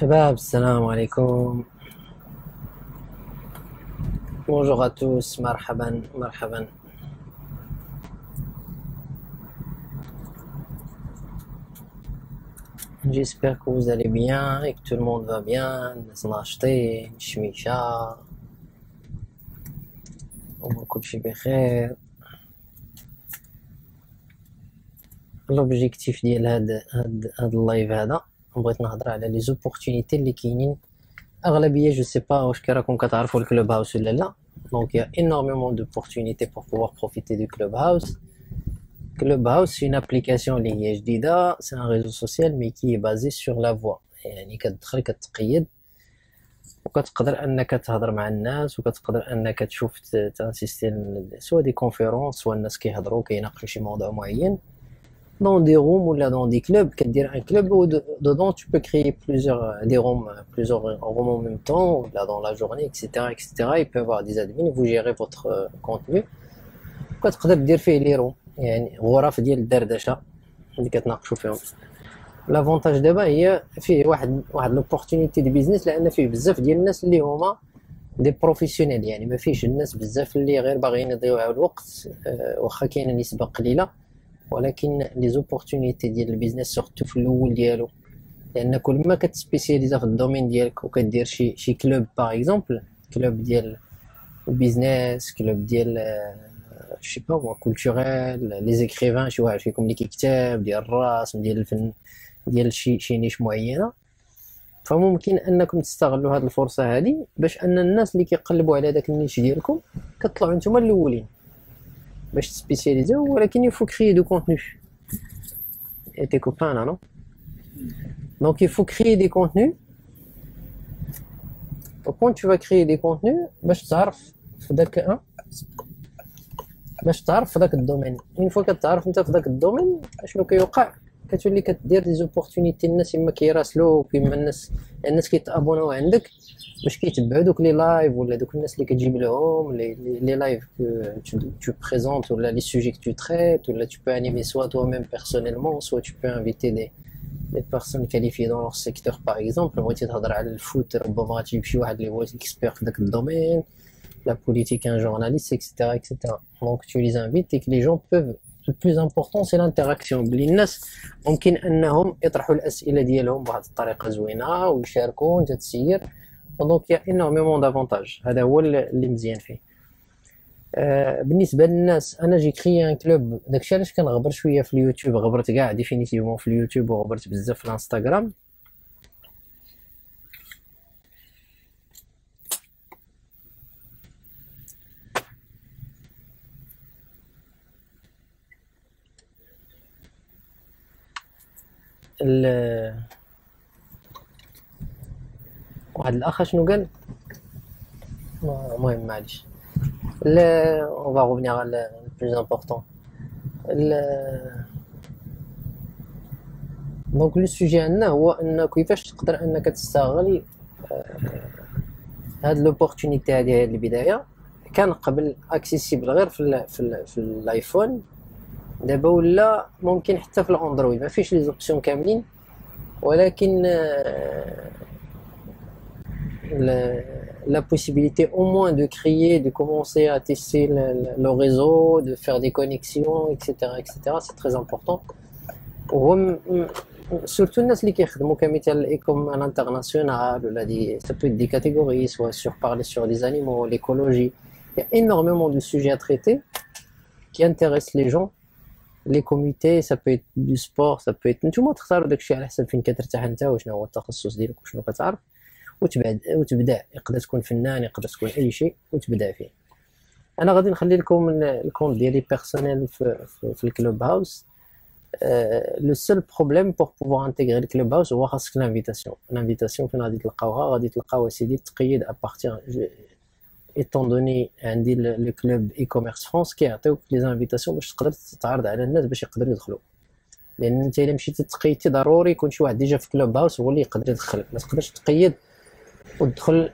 شباب السلام عليكم. Bonjour à tous, marhaban, marhaban. J'espère que vous allez bien et que tout le monde va bien. الناس ناشطين شميشة وكل شي بخير. لوبجيكتيف ديال هاد اللايف هذا بغيت نهضر على لي زوبورتونيتي اللي كاينين اغلبيه. جو سي با واش راكم كتعرفوا الكلوب هاوس ولا لا. دونك يا énormément d'opportunités pour pouvoir profiter du Clubhouse. Clubhouse c'est une application اللي هي جديده، c'est un réseau social mais qui est basé sur la voix. يعني كتدخل كتقيد وكتقدر انك تهضر مع الناس وكتقدر انك تشوف تانسيستي سوا دي كونفيرونس سوا الناس كيهضروا كيناقشوا شي موضوع معين dans des rooms ou là dans des clubs. C'est-à-dire un club où dedans tu peux créer plusieurs rooms en même temps, là dans la journée, etc., etc. Il peut y avoir des admins, vous gérez votre contenu. كتقدر دير فيه لي روم، يعني غرف ديال الدردشه اللي كتناقشوا فيهم. لافونتاج دابا هي فيه واحد لوبورتونيتي دي بيزنس، لان فيه بزاف ديال الناس اللي هما دي بروفيسيونيل، يعني ما فيش الناس بزاف اللي غير باغيين يضيعوا الوقت. واخا كاينه نسبه قليله، ولكن لي زوبورتونيتي ديال البيزنس سورتو في الاول ديالو، لان كل ما كتسبيسياليزا في الدومين ديالك وكدير شي كلوب باغ اكزومبل، كلوب ديال البيزنس، كلوب ديال شي با موا كولتوريل، لي زيكريفان، شي واحد فيكم اللي كيكتب ديال الرسم ديال الفن ديال شي نيش معينه، فممكن انكم تستغلوا هذه الفرصه هذه باش ان الناس اللي كيقلبوا على داك النيش ديالكم كتطلعوا نتوما الاولين باش تسبيسياليزيو. ولكن il faut créer du contenu. Et tes copains là, non? Donc il faut créer des contenus. Donc quand tu vas créer des contenus باش تعرف في داك باش تعرف في داك الدومين. اون فوا كتعرف انت في داك الدومين شنو كيوقع، كتولي كدير دي زوبورتونيتي. الناس اما كيراسلو كيما الناس كيتابوناو عندك باش كيتبعوا دوك لي لايف ولا دوك الناس اللي كتجيب لهم لي لايف tu présentes ولا les sujets que tu traites ولا tu peux animer soit toi-même personnellement soit tu peux inviter des personnes qualifiées dans leur secteur. par exemple بغيتي تهضر على الفوت ربما غتجيب شي واحد اللي هو اكسبير في داك الدومين، la politique un journaliste etc etc. donc tu les invites et que les gens peuvent. Le plus important c'est l'interaction بلي الناس ممكن انهم يطرحوا الاسئله ديالهم بواحد الطريقه زوينه ويشاركوا وانت تسير. دونك يا انورميمون دافونتاج، هذا هو اللي مزيان فيه. بالنسبه للناس انا جي كري ان كلوب، داكشي علاش كنغبر شويه في اليوتيوب، غبرت كاع ديفينيتيفمون في اليوتيوب وغبرت بزاف في الانستغرام. واحد الاخ شنو قال، المهم معليش. on va revenir à le plus important. دونك لو سوجي عندنا هو ان كيفاش تقدر انك تستغل هاد لوبورتونيتي هذه البدايه. كان قبل اكسيسيبل غير في الايفون، دابا ولا ممكن حتى في الاندرويد، ما فيش لي زوبسيون كاملين، ولكن la possibilité au moins de créer, de commencer à tester le réseau, de faire des connexions, etc., etc. C'est très important. Surtout الناس اللي كيخدموا كمثال comme à l'international ولا دي ça peut être des catégories, soit sur parler sur les animaux, l'écologie. Il y a énormément de sujets à traiter qui intéressent les gens. les comités, ça peut être du sport, ça peut être نتوما تختاروا داكشي على حسب فين كترتاح انت وشنو هو التخصص ديالك وشنو كتعرف، وتبدا. يقدر تكون فنان، يقدر تكون اي شيء وتبدا فيه. انا غادي نخلي لكم الكونت ديالي بيرسونيل في الكلوب هاوس. لو سول بروبليم بور بوفوار انتيغري الكلوب هاوس هو خاصك لانفيتاسيون. فين غادي تلقاوها؟ غادي تلقاو سيدي تقيد ابارتير étant donné عندي لو كلوب اي كوميرس فرانس كيعطيوك لي زانفيتاسيون باش تقدر تتعرض على الناس باش يقدروا يدخلوا. لان انت الا مشيتي تقيدتي ضروري يكون شي واحد ديجا في كلوب هاوس هو اللي يقدر يدخلك. ما تقدرش تقيد وتدخل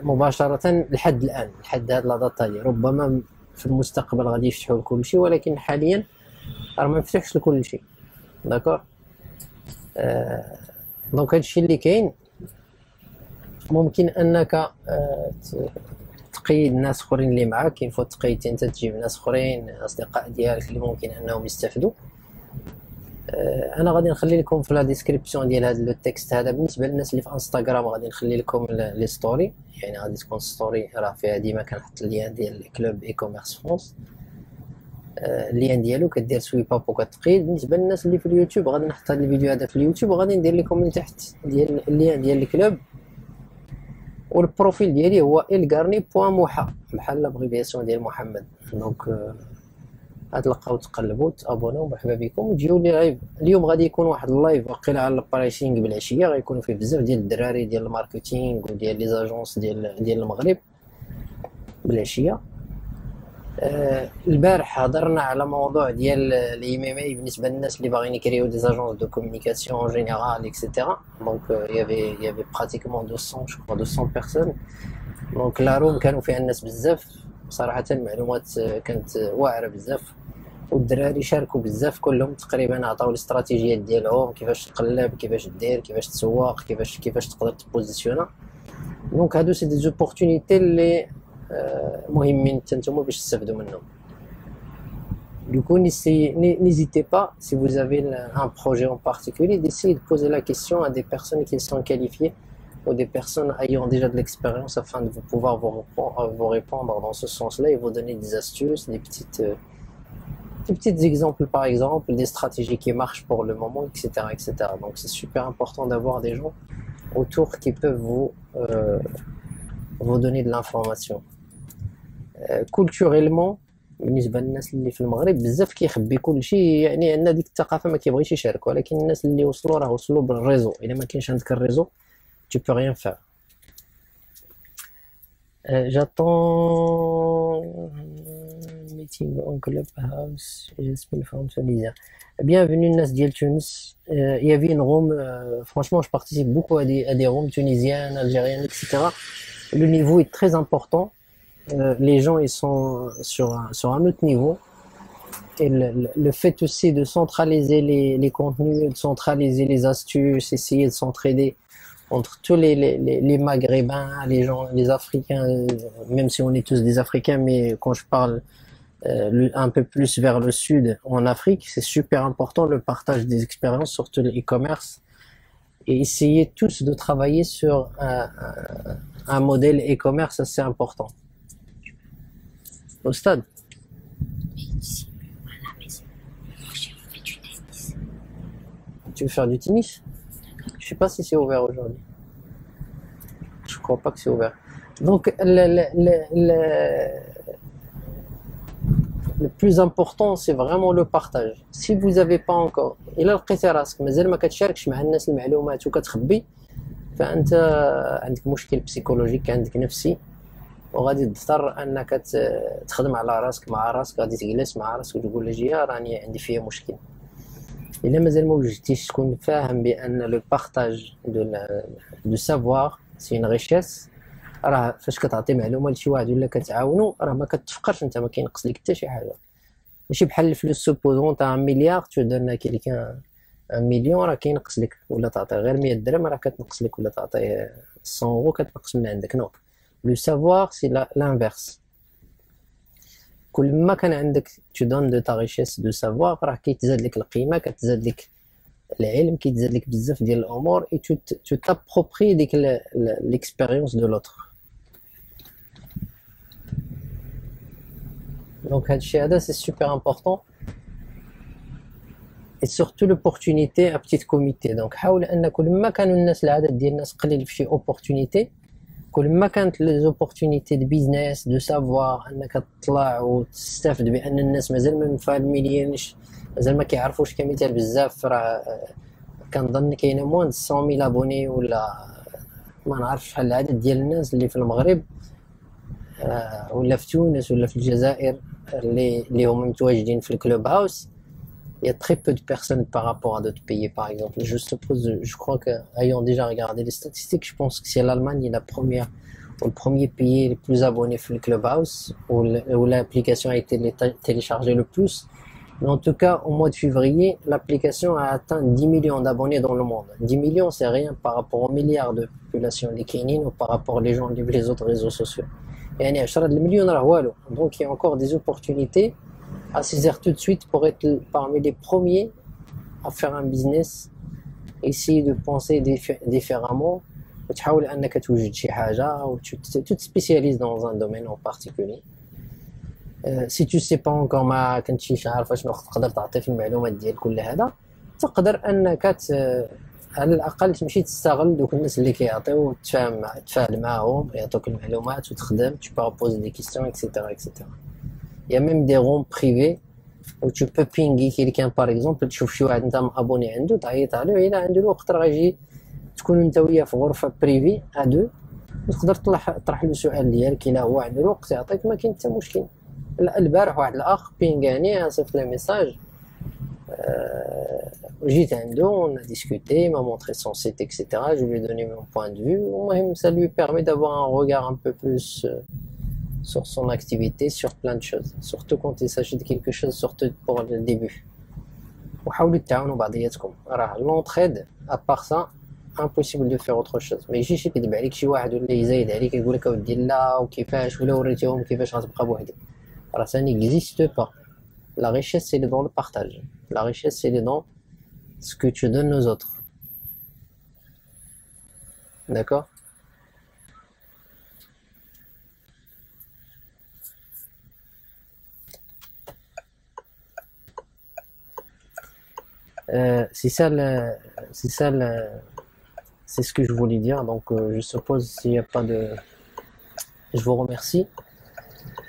مباشره لحد الان، لحد هاد لا داتا دي. ربما في المستقبل غادي يفتحوا لكل شيء، ولكن حاليا راه ما مفتوحش لكل شيء. داكور. دونك هادشي اللي كاين. ممكن انك تقيد ناس اخرين اللي معاك، كاين فوا تقيد انت تجيب ناس اخرين اصدقاء ديالك اللي ممكن انهم يستافدوا. انا غادي نخلي لكم في لا ديسكريبسيون ديال هذا لو تكست هذا بالنسبه للناس اللي في انستغرام، غادي نخلي لكم لي ستوري، يعني غادي تكون ستوري راه فيها ديما كنحط اللين ديال كلوب اي كوميرس فرونس، اللين ديالو كدير سويب اب وكتقيد. بالنسبه للناس اللي في اليوتيوب غادي نحط هذا الفيديو هذا في اليوتيوب، وغادي ندير لكم من تحت ديال اللين ديال الكلوب، والبروفيل ديالي هو elgarni.moha بحال لابغيبياسيون ديال محمد. دونك غتلقاو تقلبوا تابوناو، مرحبا بكم وتجيو لي لايف. اليوم غادي يكون واحد اللايف واقيلا على البرايسينغ بالعشيه، غيكونوا فيه بزاف ديال الدراري ديال الماركتينغ وديال لي زاجونس ديال المغرب بالعشيه. البارح هضرنا على موضوع ديال لي ام اي بالنسبه للناس اللي باغيين يكريو دي زاجونس دو كومونيكاسيون جينيرال اكسيتيرا. دونك يافي براتيكمون 200 جو كرو 200 بيرسون. دونك لا روم كانوا فيها الناس بزاف صراحه، المعلومات كانت واعره بزاف، والدراري شاركوا بزاف، كلهم تقريبا عطاو الاستراتيجيات ديالهم، كيفاش تقلب، كيفاش دير، كيفاش تسوق، كيفاش تقدر تبوزيسيونا. دونك هادو سي دي زوبورتونيتي اللي مهمين نتوما باش تستافدوا منهم. Du coup, n'hésitez pas, si vous avez un projet en particulier, d'essayer de poser la question à des personnes qui sont qualifiées ou des personnes ayant déjà de l'expérience afin de pouvoir vous répondre dans ce sens-là et vous donner des astuces, des petits exemples par exemple, des stratégies qui marchent pour le moment, etc. etc. Donc c'est super important d'avoir des gens autour qui peuvent vous donner de l'information. Culturellement بالنسبه للناس اللي في المغرب بزاف كيخبي كلشي، يعني عندنا ديك الثقافه ما كيبغيش يشارك، ولكن الناس اللي وصلوا راه وصلوا بالريزو. الا ما كاينش عندك الريزو tu peux rien faire. J'attends meeting en clubhouse, j'espère le faire tunisien. Bienvenue الناس ديال تونس. Il y avait une room, franchement je participe beaucoup à des rooms tunisiennes, algériennes, etc. Le niveau est très important. Les gens ils sont sur un autre niveau, et le fait aussi de centraliser les contenus, de centraliser les astuces, essayer de s'entraider entre tous les maghrébins, les gens, les africains, même si on est tous des africains, mais quand je parle un peu plus vers le sud en Afrique, c'est super important le partage des expériences, surtout le e-commerce, et essayer tous de travailler sur un modèle e-commerce assez important. Au stade. Tu veux faire du tennis? Je sais pas si c'est ouvert aujourd'hui. Je crois pas que c'est ouvert. Donc le plus important c'est vraiment le partage. Si vous avez pas encore إلا لقيتي راسك مازال ما كتشاركش مع الناس المعلومات وكتخبي، فأنت عندك مشكل بسيكولوجيك، عندك نفسي، وغادي تضطر انك تخدم على راسك مع راسك، غادي تجلس مع راسك وتقول لجيه راني عندي فيها مشكل. الا مازال ما وجدتيش تكون فاهم بان لو بارطاج دو سافوار سي ان ريشيس، راه فاش كتعطي معلومه لشي واحد ولا كتعاونو راه ما كتفقرش انت، ما كينقص لك حتى شي حاجه. ماشي بحال الفلوس، سوبوزون تاع 1 مليار تو دون كيلكان 1 مليون راه كينقص لك، ولا تعطي غير 100 درهم راه كتنقص لك، ولا تعطي 100 اورو كتنقص من عندك. نو، le savoir c'est l'inverse. كل ما كان عندك tu donnes de ta richesse de savoir راه كيتزاد لك القيمه، كتزاد لك العلم، كيتزاد لك بزاف ديال الامور، et tu t'appropries ديك l'expérience de l'autre. donc هادشي هذا c'est super important, et surtout l'opportunité à petit comité. donc حاول ان كل ما كانوا الناس العدد ديال الناس قليل في شي opportunité، كل ما كانت لي زوبورتونيتي دو بيزنس دو سافوار انك تطلع وتستافد بان الناس مازال ما مفاهمينش، مازال ما كيعرفوش كمثال بزاف. راه كنظن كاينه موان 100,000 ابوني ولا ما نعرفش شحال العدد ديال الناس اللي في المغرب ولا في تونس ولا في الجزائر اللي هما متواجدين في الكلوب هاوس. Il y a très peu de personnes par rapport à d'autres pays, par exemple. Je crois que, ayant déjà regardé les statistiques, je pense que c'est l'Allemagne le premier pays le plus abonné sur le Clubhouse, où l'application a été téléchargée le plus. Mais en tout cas, au mois de février, l'application a atteint 10 millions d'abonnés dans le monde. 10 millions, c'est rien par rapport aux milliards de population des Kenyans ou par rapport aux gens les autres réseaux sociaux. يعني 10 millions راه والو. Donc il y a encore des opportunités à saisir tout de suite pour être parmi les premiers à faire un business, essayer de penser différemment وتحاول انك توجد شي حاجه و tu te spécialises dans un domaine en particulier. سي تو سي با اونكور ما كنتيش عارف شنو تقدر تعطي في المعلومات ديال كل هذا، تقدر انك على الاقل تمشي تستغل دوك الناس اللي كيعطيو تفاعل معاهم يعطوك المعلومات وتخدم tu peux poser des questions etc. Il y a même des rooms privés où tu peux pinguer quelqu'un par exemple تشوف شي واحد انت مابوني عنده تعيط عليه الا عنده الوقت راه غيجي تكون انت وياه في غرفه بريفي ادو وتقدر طرح له سؤال ديالك الا هو عنده الوقت يعطيك ما كاين حتى مشكل. البارح واحد الاخ بينغاني صيفط لي ميساج جيت عنده on a discuté, il m'a montré son site etc, je lui ai donné mon point de vue. المهم ça lui permet d'avoir un regard un peu plus sur son activité, sur plein de choses, surtout quand il s'agit de quelque chose surtout pour le début. وحاولوا تتعاونوا بعضياتكم راه l'entraide à part ça impossible de faire autre chose. ما يجيش يكذب عليك شي واحد ولا يزايد عليك يقول لك اودي لا وكيفاش ولا وريتيهم كيفاش غتبقى بوحدك. Alors ça n'existe pas. La richesse, elle est dans le partage. La richesse, elle est dans ce que tu donnes aux autres. D'accord? C'est ça, c'est ce que je voulais dire. Donc, je suppose s'il n'y a pas de... Je vous remercie.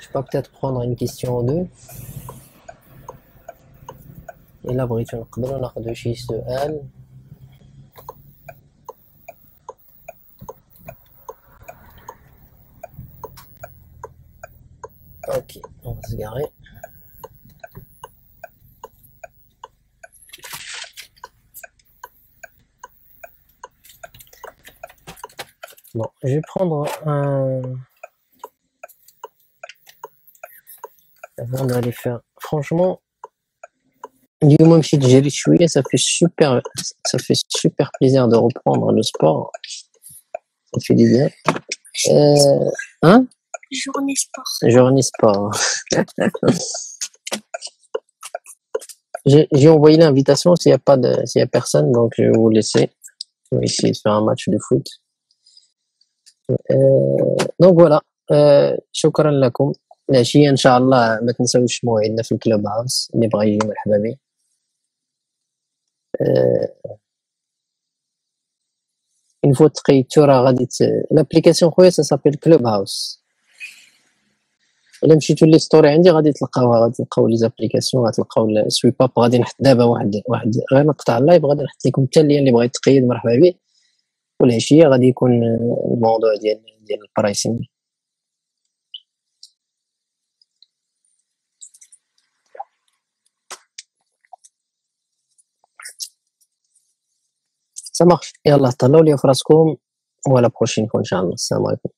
Je peux peut-être prendre une question ou deux. إلا بغيتو نقدروا ناخدو شي سؤال. Ok, on va se garer. Bon, je vais prendre un... Avant d'aller faire... Franchement, اليوم مشيت جريت شوية, ça fait super plaisir de reprendre le sport. Ça fait du bien. Hein? Journée sport. Journée sport. J'ai envoyé l'invitation s'il y a personne, donc je vais vous laisser. Je vais essayer de faire un match de foot. Donc voilà. شكرا لكم. العشية ان شاء الله ما تنساوش موعدنا في الكلوب هاوس, اللي بغى يجي مرحبا به. une fois تقيدتو راه غادي لابليكاسيون خويا ça s'appelle كلوب هاوس. الا مشيتو لي ستوري عندي غادي تلقاوها, غادي تلقاو لي زابليكاسيون, غتلقاو السويب اب. غادي نحط دابا واحد غير نقطع اللايف, غادي نحط لكم حتى اللين اللي بغيت تقيد مرحبا به. والعشيه غادي يكون الموضوع ديال البرايسينغ. Ça marche. يلا طلعوا لي في راسكم ولا بروشين ان شاء الله. السلام عليكم.